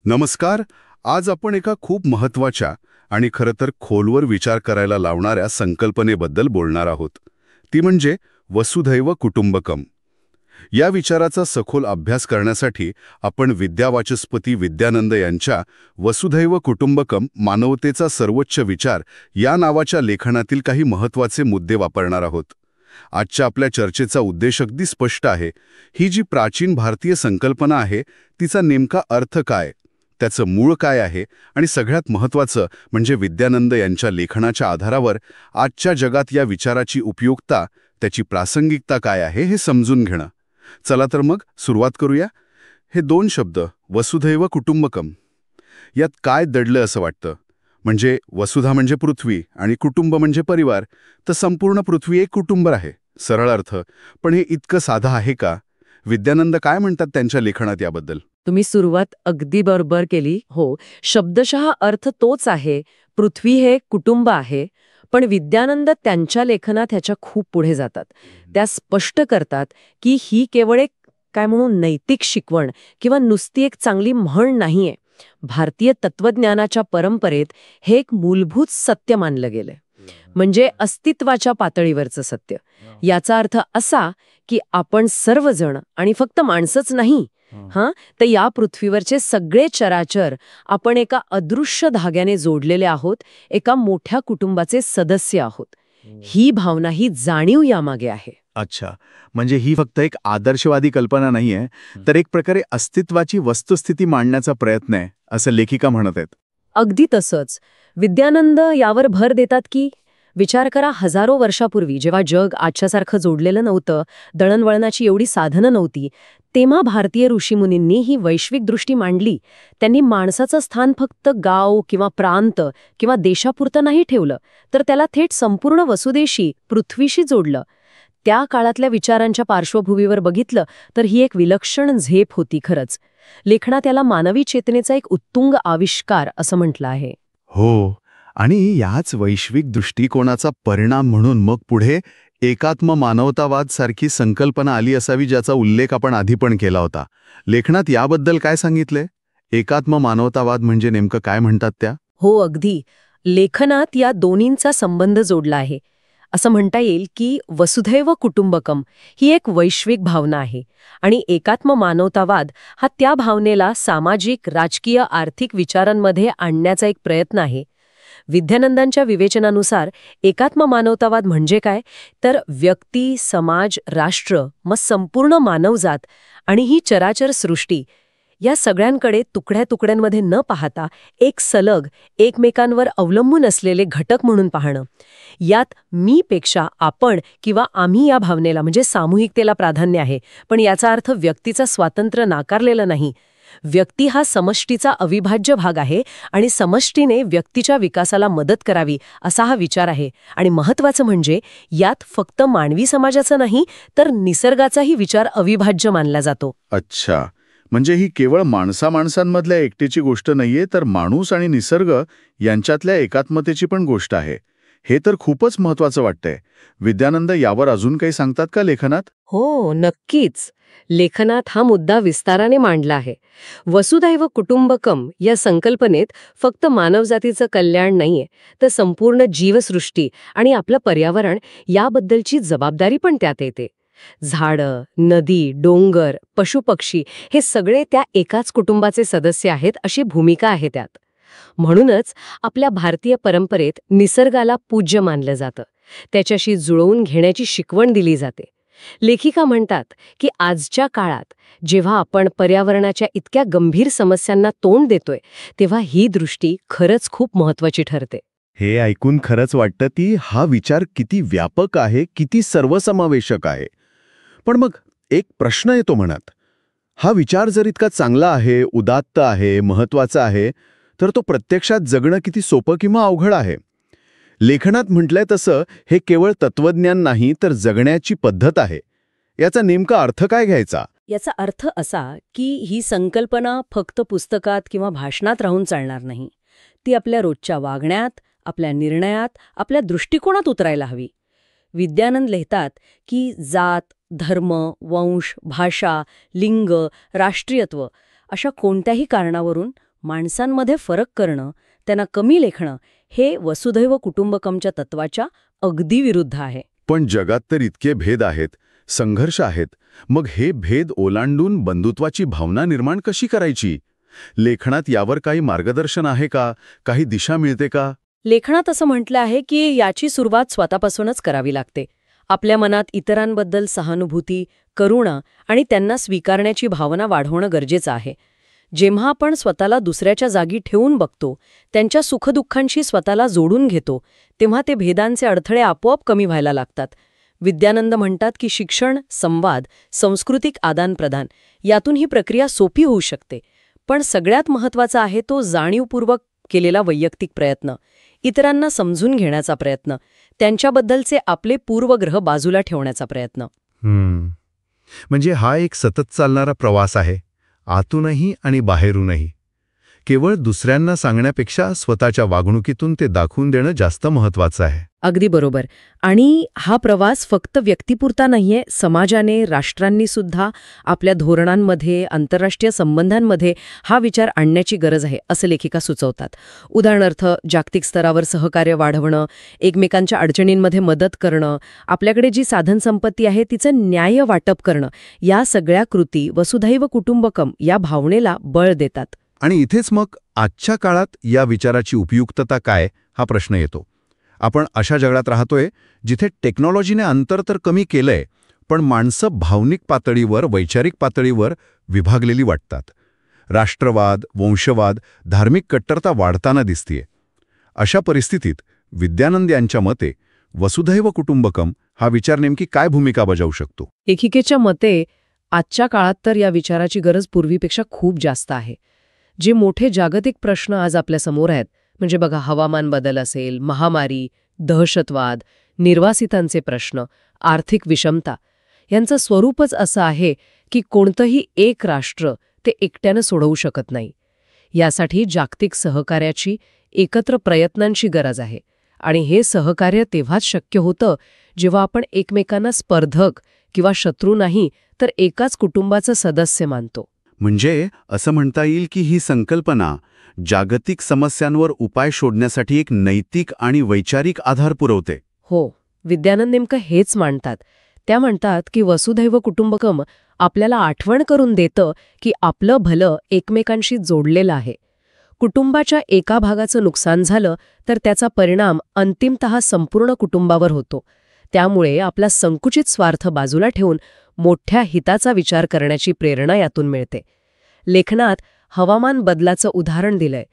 नमस्कार. आज आपण एका खूप महत्वाच्या आणि खरं तर खोलवर विचार करायला लावणाऱ्या संकल्पनेबद्दल बोलणार आहोत. ती म्हणजे वसुधैव कुटुंबकम. या विचाराचा सखोल अभ्यास करण्यासाठी आपण विद्यावाचस्पती विद्यानंद यांच्या वसुधैव कुटुंबकम मानवतेचा सर्वोच्च विचार या नावाच्या लेखनातील काही महत्वाचे मुद्दे वापरणार आहोत. आजच्या आपल्या चर्चेचा उद्देश अगदी स्पष्ट आहे. ही जी प्राचीन भारतीय संकल्पना आहे तिचा नेमका अर्थ काय, त्याचं मूळ काय आहे आणि सगळ्यात महत्त्वाचं म्हणजे विद्यानंद यांच्या लेखनाच्या आधारावर आजच्या जगात या विचाराची उपयुक्तता, त्याची प्रासंगिकता काय आहे हे समजून घेणं. चला तर मग सुरुवात करूया. हे दोन शब्द वसुधैव कुटुंबकम, यात काय दडलं असं वाटतं? म्हणजे वसुधा म्हणजे पृथ्वी आणि कुटुंब म्हणजे परिवार, तर संपूर्ण पृथ्वी एक कुटुंब आहे. सरळ अर्थ. पण हे इतकं साधं आहे का? विद्यानंद काय म्हणतात त्यांच्या लेखनात याबद्दल? तुम्ही सुरुवात अगदी बरोबर केली. हो, शब्दशः अर्थ तोच आहे. पृथ्वी हे कुटुंब आहे. पण विद्यानंद त्यांच्या लेखनात ह्याच्या खूप पुढे जातात. त्या स्पष्ट करतात की ही केवळ एक काय म्हणू नैतिक शिकवण किंवा नुसती एक चांगली म्हण नाहीये. भारतीय तत्वज्ञानाच्या परंपरेत हे एक मूलभूत सत्य मानलं गेलंय. म्हणजे अस्तित्वाच्या पातळीवरचं सत्य. याचा अर्थ असा की आपण सर्वजण आणि फक्त माणसंच नाही, तर या पृथ्वीवरचे सगळे चराचर आपण एका अदृश्य धाग्याने जोडलेले आहोत, एका मोठ्या कुटुंबाचे सदस्य आहोत. ही भावना, ही जाणीव यामागे आहे. अच्छा, म्हणजे ही फक्त एक आदर्शवादी कल्पना नाहीये, तर एक प्रकारे अस्तित्वाची वस्तुस्थिती मांडण्याचा प्रयत्न आहे, असं लेखिका म्हणत आहेत. अगदी तसंच. विद्यानंद यावर भर देतात की विचार करा, हजारो वर्षापूर्वी जेव्हा जग आजच्यासारखं जोडलेलं नव्हतं, दळणवळणाची एवढी साधनं नव्हती, तेव्हा भारतीय ऋषीमुनींनी ही वैश्विक दृष्टी मांडली. त्यांनी माणसाचं स्थान फक्त गाव किंवा प्रांत किंवा देशापुरतं नाही ठेवलं, तर त्याला थेट संपूर्ण वसुदेशी, पृथ्वीशी जोडलं. त्या काळातल्या विचारांच्या पार्श्वभूमीवर बघितलं तर ही एक विलक्षण झेप होती खरंच. लेखनात याला मानवी चेतनेचा एक उत्तुंग आविष्कार असं म्हटलं आहे. हो, आणि याच वैश्विक दृष्टिकोनाचा परिणाम म्हणून मग पुढे एकात्म मानवतावाद सारखी संकल्पना आली असावी, ज्याचा उल्लेख आपण आधी पण केला होता. लेखनात याबद्दल काय सांगितले? एकात्म मानवतावाद म्हणजे नेमकं काय म्हणतात त्या? हो, अगदी. लेखनात या दोन्हींचा संबंध जोडला आहे. असं म्हणता येईल की वसुधैव कुटुंबकम ही एक वैश्विक भावना आहे आणि एकात्म मानवतावाद हा त्या भावनेला सामाजिक, राजकीय, आर्थिक विचारांमध्ये आणण्याचा एक प्रयत्न आहे. विद्यानंदांच्या विवेचनानुसार एकात्म मानवतावाद म्हणजे काय, तर व्यक्ती, समाज, राष्ट्र, मग संपूर्ण मानवजात आणि ही चराचर सृष्टी या सगळ्यांकडे तुकड्या तुकड्यांमध्ये न पाहता एक सलग, एकमेकांवर अवलंबून असलेले घटक म्हणून पाहणं. यात मी पेक्षा आपण किंवा आम्ही या भावनेला म्हणजे सामूहिकतेला प्राधान्य आहे, पण याचा अर्थ व्यक्तीचा स्वातंत्र्य नाकारलेला नाही. व्यक्ती हा समष्टीचा अविभाज्य भाग आहे आणि समष्टीने व्यक्तीच्या विकासाला मदत करावी असा हा विचार आहे. आणि महत्त्वाचं म्हणजे यात फक्त मानवी समाजाचा नाही, तर निसर्गाचाही विचार अविभाज्य मानला जातो. अच्छा, म्हणजे ही केवळ माणसामाणसांमधल्या एकतेची गोष्ट नाहीये, तर माणूस आणि निसर्ग यांच्यातल्या एकात्मतेची पण गोष्ट आहे. हे तर खूपच महत्वाचं वाटतंय. विद्यानंद यावर अजून काही सांगतात का लेखनात? हो, नक्कीच. लेखनात हा मुद्दा विस्ताराने मांडला आहे. वसुधैव कुटुंबकम या संकल्पनेत फक्त मानवजातीचं कल्याण नाहीये, तर संपूर्ण जीवसृष्टी आणि आपलं पर्यावरण याबद्दलची जबाबदारी पण त्यात येते. झाडं, नदी, डोंगर, पशुपक्षी हे सगळे त्या एकाच कुटुंबाचे सदस्य आहेत अशी भूमिका आहे त्यात. म्हणूनच आपल्या भारतीय परंपरेत निसर्गाला पूज्य मानलं जातं. त्याच्याशी जुळवून घेण्याची शिकवण दिली जाते. लेखिका म्हणतात की आजच्या काळात जेव्हा आपण पर्यावरणाच्या इतक्या गंभीर समस्यांना तोंड देतोय, तेव्हा ही दृष्टी खरंच खूप महत्वाची ठरते. हे ऐकून खरंच वाटतं की हा विचार किती व्यापक आहे, किती सर्वसमावेशक आहे. पण मग एक प्रश्न येतो मनात. हा विचार जर इतका चांगला आहे, उदात्त आहे, महत्वाचा आहे, तर तो प्रत्यक्षात जगणं किती सोपं किंवा अवघड आहे? लेखनात म्हटलंय तसं हे केवळ तत्वज्ञान नाही, तर जगण्याची पद्धत आहे. याचा नेमका अर्थ काय घ्यायचा? याचा अर्थ असा की ही संकल्पना फक्त पुस्तकात किंवा भाषणात राहून चालणार नाही. ती आपल्या रोजच्या वागण्यात, आपल्या निर्णयात, आपल्या दृष्टिकोनात उतरायला हवी. विद्यानंद लिहितात की जात, धर्म, वंश, भाषा, लिंग, राष्ट्रीयत्व अशा कोणत्याही कारणावरून माणसांमध्ये फरक करणं, त्यांना कमी लेखणं, हे वसुधैव कुटुंबकमच्या तत्वाच्या अगदी विरुद्ध आहे. पण जगात तर इतके भेद आहेत, संघर्ष आहेत. मग हे भेद ओलांडून बंधुत्वाची भावना निर्माण कशी करायची? लेखनात यावर काही मार्गदर्शन आहे का? काही दिशा मिळते का? लेखनात असं म्हटलं आहे की याची सुरुवात स्वतःपासूनच करावी लागते. आपल्या मनात इतरांबद्दल सहानुभूती, करुणा आणि त्यांना स्वीकारण्याची भावना वाढवणं गरजेचं आहे. जेव्हा आपण स्वतःला दुसऱ्याच्या जागी ठेवून बघतो, त्यांच्या सुखदुःखांशी स्वतःला जोडून घेतो, तेव्हा ते भेदांचे अडथळे आपोआप कमी व्हायला लागतात. विद्यानंद म्हणतात की शिक्षण, संवाद, सांस्कृतिक आदानप्रदान यातून ही प्रक्रिया सोपी होऊ शकते. पण सगळ्यात महत्त्वाचा आहे तो जाणीवपूर्वक केलेला वैयक्तिक प्रयत्न, इतरांना समजून घेण्याचा प्रयत्न, त्यांच्याबद्दलचे आपले पूर्वग्रह बाजूला ठेवण्याचा प्रयत्न. म्हणजे हा एक सतत चालणारा प्रवास आहे, आतूनही आणि बाहेरूनही. केवळ दुसऱ्यांना सांगण्यापेक्षा स्वतःच्या वागणुकीतून ते दाखवून देणं जास्त महत्त्वाचं आहे. अगदी बरोबर. आणि हा प्रवास फक्त व्यक्तीपुरता नाहीये, समाजाने, राष्ट्रांनी सुद्धा आपल्या धोरणांमध्ये, आंतरराष्ट्रीय संबंधांमध्ये हा विचार आणण्याची गरज आहे, असं लेखिका सुचवतात. उदाहरणार्थ, जागतिक स्तरावर सहकार्य वाढवणं, एकमेकांच्या अडचणींमध्ये मदत करणं, आपल्याकडे जी साधनसंपत्ती आहे तिचं न्याय्य वाटप करणं, या सगळ्या कृती वसुधैव कुटुंबकम या भावनेला बळ देतात. आणि इथेच मग आजच्या काळात या विचाराची उपयुक्तता काय, हा प्रश्न येतो. आपण अशा जगात राहतोय जिथे टेक्नॉलॉजीने अंतर तर कमी केलंय, पण माणसं भावनिक पातळीवर, वैचारिक पातळीवर विभागलेली वाटतात. राष्ट्रवाद, वंशवाद, धार्मिक कट्टरता वाढताना दिसतीये. अशा परिस्थितीत विद्यानंद यांच्या मते वसुधैव कुटुंबकम हा विचार नेमकी काय भूमिका बजावू शकतो? लेखिकेच्या मते आजच्या काळात तर या विचाराची गरज पूर्वीपेक्षा खूप जास्त आहे. जे मोठे जागतिक प्रश्न आज आपल्यासमोर आहेत, म्हणजे बघा, हवामान बदल असेल, महामारी, दहशतवाद, निर्वासितांचे प्रश्न, आर्थिक विषमता, यांचं स्वरूपच असं आहे की कोणतंही एक राष्ट्र ते एकट्यानं सोडवू शकत नाही. यासाठी जागतिक सहकार्याची, एकत्र प्रयत्नांची गरज आहे. आणि हे सहकार्य तेव्हाच शक्य होतं जेव्हा आपण एकमेकांना स्पर्धक किंवा शत्रू नाही, तर एकाच कुटुंबाचं सदस्य मानतो. म्हणजे असं म्हणता येईल की ही संकल्पना जागतिक समस्यांवर उपाय शोधण्यासाठी एक नैतिक आणि वैचारिक आधार पुरवते. हो, विद्यानंद नेमकं हेच मांडतात. त्या म्हणतात की वसुधैव कुटुंबकम आपल्याला आठवण करून देतं की आपलं भलं एकमेकांशी जोडलेलं आहे. कुटुंबाच्या एका भागाचं नुकसान झालं तर त्याचा परिणाम अंतिमतः संपूर्ण कुटुंबावर होतो. त्यामुळे आपला संकुचित स्वार्थ बाजूला ठेवून मोठ्या हिताचा विचार करण्याची प्रेरणा यातून मिळते. लेखनात हवामान बदलाचं उदाहरण दिलंय.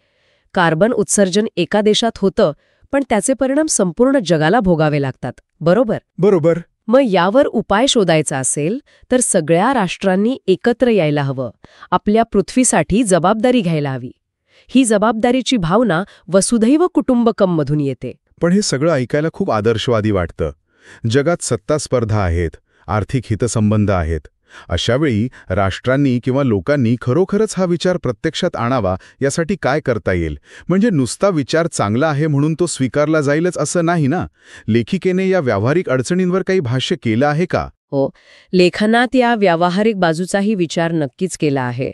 कार्बन उत्सर्जन एका देशात होतं, पण त्याचे परिणाम संपूर्ण जगाला भोगावे लागतात. बरोबर. मग यावर उपाय शोधायचा असेल तर सगळ्या राष्ट्रांनी एकत्र यायला हवं, आपल्या पृथ्वीसाठी जबाबदारी घ्यायला हवी. ही जबाबदारीची भावना वसुधैव कुटुंबकम मधून येते. पण हे सगळं ऐकायला खूप आदर्शवादी वाटतं. जगात सत्ता स्पर्धा आहेत, आर्थिक हितसंबंध आहेत. अशावेळी राष्ट्रांनी किंवा लोकांनी खरोखरच हा विचार प्रत्यक्षात आणावा, यासाठी काय करता येईल? म्हणजे नुसता विचार चांगला आहे म्हणून तो स्वीकारला जाईलच असं नाही ना. लेखिकेने या व्यावहारिक अडचणींवर काही भाष्य केलं आहे का? हो, लेखनात या व्यावहारिक बाजूचाही विचार नक्कीच केला आहे.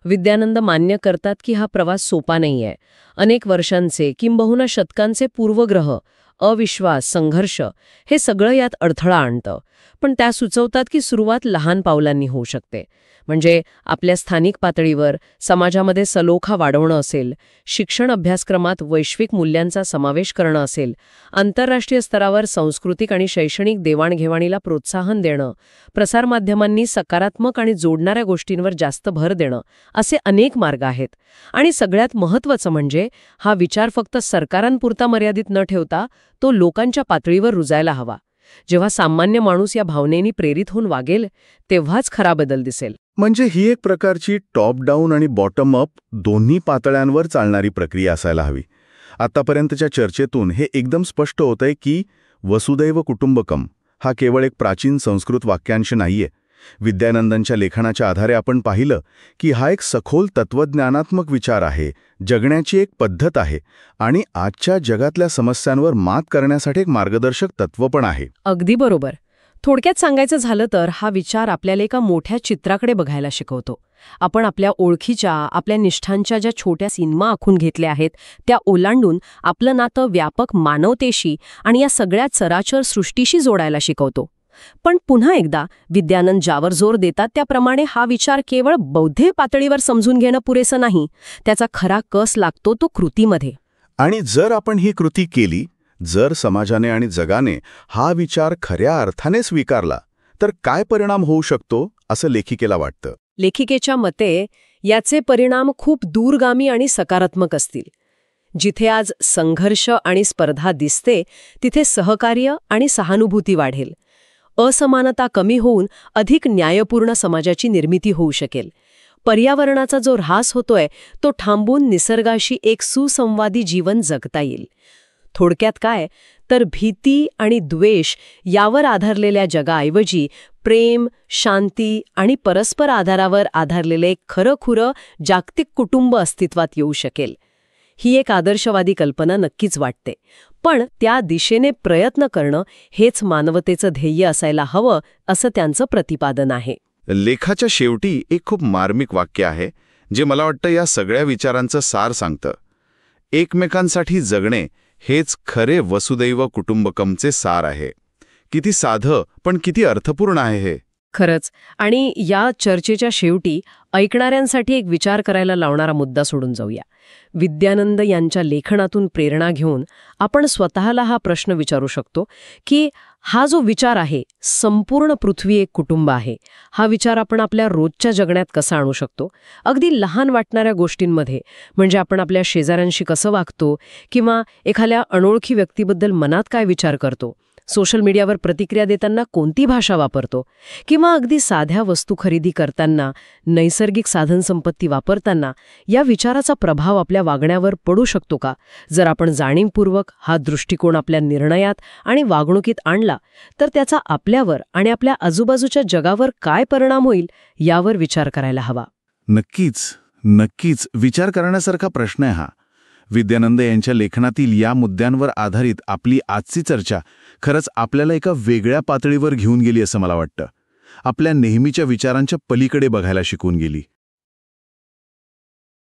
विद्यानंद मान्य करतात की हा प्रवास सोपा नाहीये. अनेक वर्षांचे किंबहुना शतकांचे पूर्वग्रह, अविश्वास, संघर्ष हे सगळं यात अडथळा आणतं. पण त्या सुचवतात की सुरुवात लहान पावलांनी होऊ शकते. म्हणजे आपल्या स्थानिक पातळीवर समाजामध्ये सलोखा वाढवणं असेल, शिक्षण अभ्यासक्रमात वैश्विक मूल्यांचा समावेश करणं असेल, आंतरराष्ट्रीय स्तरावर सांस्कृतिक आणि शैक्षणिक देवाणघेवाणीला प्रोत्साहन देणं, प्रसारमाध्यमांनी सकारात्मक आणि जोडणाऱ्या गोष्टींवर जास्त भर देणं, असे अनेक मार्ग आहेत. आणि सगळ्यात महत्त्वाचं म्हणजे हा विचार फक्त सरकारांपुरता मर्यादित न ठेवता तो लोकांच्या पातळीवर रुजायला हवा. जेव्हा सामान्य माणूस या भावनेनी प्रेरित होऊन वागेल, तेव्हाच खरा बदल दिसेल. म्हणजे ही एक प्रकारची टॉप डाऊन आणि बॉटम अप दोन्ही पातळ्यांवर चालणारी प्रक्रिया असायला हवी. आतापर्यंतच्या चर्चेतून हे एकदम स्पष्ट होतंय की वसुधैव कुटुंबकम हा केवळ एक प्राचीन संस्कृत वाक्यांश नाहीये. विद्यानंदांच्या लेखनाच्या आधारे आपण पाहिलं की हा एक सखोल तत्वज्ञानात्मक विचार आहे, जगण्याची एक पद्धत आहे आणि आजच्या जगातल्या समस्यांवर मात करण्यासाठी एक मार्गदर्शक तत्व पण आहे. अगदी बरोबर. थोडक्यात सांगायचं झालं तर हा विचार आपल्याला एका मोठ्या चित्राकडे बघायला शिकवतो. आपण आपल्या ओळखीच्या, आपल्या निष्ठांच्या ज्या छोट्या सीमा आखून घेतल्या आहेत त्या ओलांडून आपलं नातं व्यापक मानवतेशी आणि या सगळ्या चराचर सृष्टीशी जोडायला शिकवतो. पण पुन्हा एकदा विद्यानंद ज्यावर जोर देतात त्याप्रमाणे हा विचार केवळ बौद्धिक पातळीवर समजून घेणं पुरेसं नाही, त्याचा खरा कस लागतो तो कृतीमध्ये. आणि जर आपण ही कृती केली, जर समाजाने आणि जगाने हा विचार खऱ्या अर्थाने स्वीकारला, तर काय परिणाम होऊ शकतो असं लेखिकेला वाटतं? लेखिकेच्या मते याचे परिणाम खूप दूरगामी आणि सकारात्मक असतील. जिथे आज संघर्ष आणि स्पर्धा दिसते तिथे सहकार्य आणि सहानुभूती वाढेल. असमानता कमी होऊन अधिक न्यायपूर्ण समाजाची निर्मिती होऊ शकेल. पर्यावरणाचा जो ऱ्हास होतोय तो थांबून निसर्गाशी एक सुसंवादी जीवन जगता येईल. थोडक्यात काय तर भीती आणि द्वेष यावर आधारलेल्या जगाऐवजी प्रेम, शांती आणि परस्पर आधारावर आधारलेले एक खरंखुरं जागतिक कुटुंब अस्तित्वात येऊ शकेल. ही एक आदर्शवादी कल्पना नक्कीच वाटते, पण त्या दिशेने प्रयत्न करणं हेच मानवतेचं ध्येय असायला हवं असं त्यांचं प्रतिपादन आहे. लेखाच्या शेवटी एक खूप मार्मिक वाक्य आहे जे मला वाटतं या सगळ्या विचारांचं सार सांगतं. एकमेकांसाठी जगणे हेच खरे वसुदैव कुटुंबकमचे सार आहे. किती साधं पण किती अर्थपूर्ण आहे हे. खरंच. आणि या चर्चेच्या शेवटी ऐकणाऱ्यांसाठी एक विचार करायला लावणारा मुद्दा सोडून जाऊया. विद्यानंद यांच्या लेखनातून प्रेरणा घेऊन आपण स्वतःला हा प्रश्न विचारू शकतो की हा जो विचार आहे, संपूर्ण पृथ्वी एक कुटुंब आहे, हा विचार आपण आपल्या रोजच्या जगण्यात कसा आणू शकतो? अगदी लहान वाटणाऱ्या गोष्टींमध्ये, म्हणजे आपण आपल्या शेजाऱ्यांशी कसं वागतो किंवा एखाद्या अनोळखी व्यक्तीबद्दल मनात काय विचार करतो, सोशल मीडियावर प्रतिक्रिया देताना कोणती भाषा वापरतो, किंवा अगदी साध्या वस्तू खरेदी करताना, नैसर्गिक साधनसंपत्ती वापरताना या विचाराचा प्रभाव आपल्या वागण्यावर पडू शकतो का? जर आपण जाणीवपूर्वक हा दृष्टिकोन आपल्या निर्णयात आणि वागणुकीत आणला तर त्याचा आपल्यावर आणि आपल्या आजूबाजूच्या जगावर काय परिणाम होईल यावर विचार करायला हवा. नक्कीच विचार करण्यासारखा प्रश्न आहे हा. विद्यानंद यांच्या लेखनातील या मुद्द्यांवर आधारित आपली आजची चर्चा खरंच आपल्याला एका वेगळ्या पातळीवर घेऊन गेली असं मला वाटतं. आपल्या नेहमीच्या विचारांच्या पलीकडे बघायला शिकवून गेली.